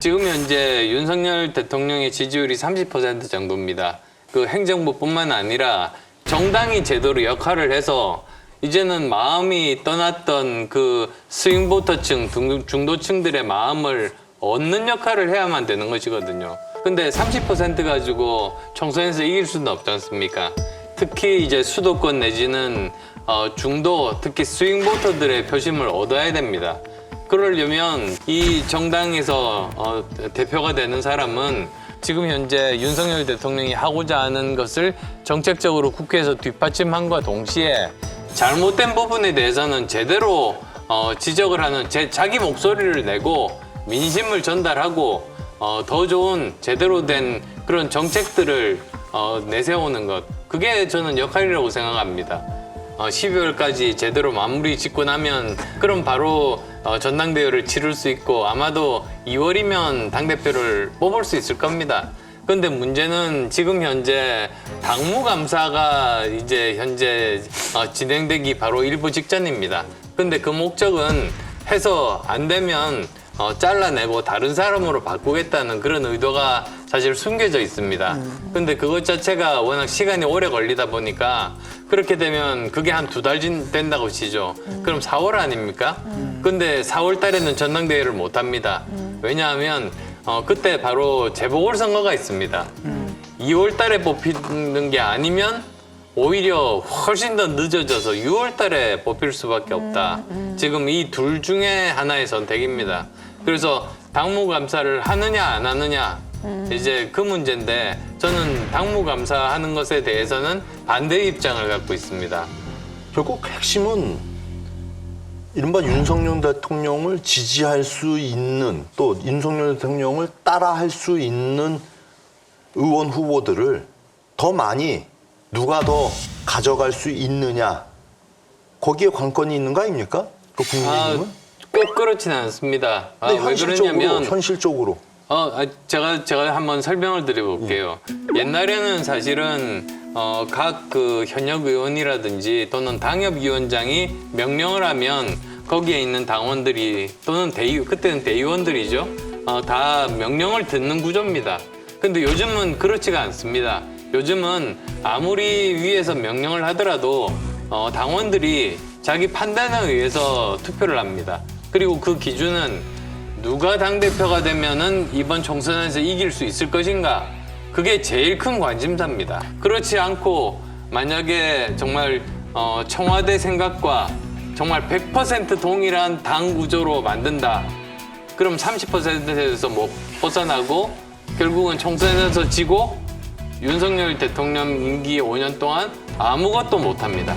지금 현재 윤석열 대통령의 지지율이 30% 정도입니다. 그 행정부뿐만 아니라 정당이 제대로 역할을 해서 이제는 마음이 떠났던 그 스윙보터층, 중도층들의 마음을 얻는 역할을 해야만 되는 것이거든요. 근데 30% 가지고 총선에서 이길 수는 없지 않습니까? 특히 이제 수도권 내지는 중도, 특히 스윙보터들의 표심을 얻어야 됩니다. 그러려면 이 정당에서 대표가 되는 사람은 지금 현재 윤석열 대통령이 하고자 하는 것을 정책적으로 국회에서 뒷받침함과 동시에 잘못된 부분에 대해서는 제대로 지적을 하는 자기 목소리를 내고 민심을 전달하고 더 좋은 제대로 된 그런 정책들을 내세우는 것, 그게 저는 역할이라고 생각합니다. 12월까지 제대로 마무리 짓고 나면 그럼 바로 전당대회를 치를 수 있고 아마도 2월이면 당대표를 뽑을 수 있을 겁니다. 근데 문제는 지금 현재 당무감사가 이제 현재 진행되기 바로 일부 직전입니다. 근데 그 목적은 해서 안 되면 잘라내고 다른 사람으로 바꾸겠다는 그런 의도가 사실 숨겨져 있습니다. 근데 그것 자체가 워낙 시간이 오래 걸리다 보니까 그렇게 되면 그게 한 2달 된다고 치죠. 그럼 4월 아닙니까? 근데 4월 달에는 전당대회를 못 합니다. 왜냐하면 그때 바로 재보궐선거가 있습니다. 2월 달에 뽑히는 게 아니면 오히려 훨씬 더 늦어져서 6월 달에 뽑힐 수밖에 없다. 지금 이 둘 중에 하나의 선택입니다. 그래서 당무감사를 하느냐 안 하느냐 이제 그 문제인데 저는 당무감사하는 것에 대해서는 반대 입장을 갖고 있습니다. 결국 핵심은 이른바 윤석열 대통령을 지지할 수 있는 또 윤석열 대통령을 따라할 수 있는 의원 후보들을 더 많이 누가 더 가져갈 수 있느냐, 거기에 관건이 있는 거 아닙니까? 그 국민의힘은? 꼭 그렇지는 않습니다. 네, 왜 그러냐면 현실적으로. 제가 한번 설명을 드려볼게요. 옛날에는 사실은 각 그 현역 의원이라든지 또는 당협위원장이 명령을 하면 거기에 있는 당원들이 또는 그때는 대의원들이죠. 다 명령을 듣는 구조입니다. 근데 요즘은 그렇지가 않습니다. 요즘은 아무리 위에서 명령을 하더라도 당원들이 자기 판단에 의해서 투표를 합니다. 그리고 그 기준은 누가 당대표가 되면은 이번 총선에서 이길 수 있을 것인가? 그게 제일 큰 관심사입니다. 그렇지 않고 만약에 정말 청와대 생각과 정말 100% 동일한 당 구조로 만든다. 그럼 30%에서 못 벗어나고 결국은 총선에서 지고 윤석열 대통령 임기 5년 동안 아무것도 못합니다.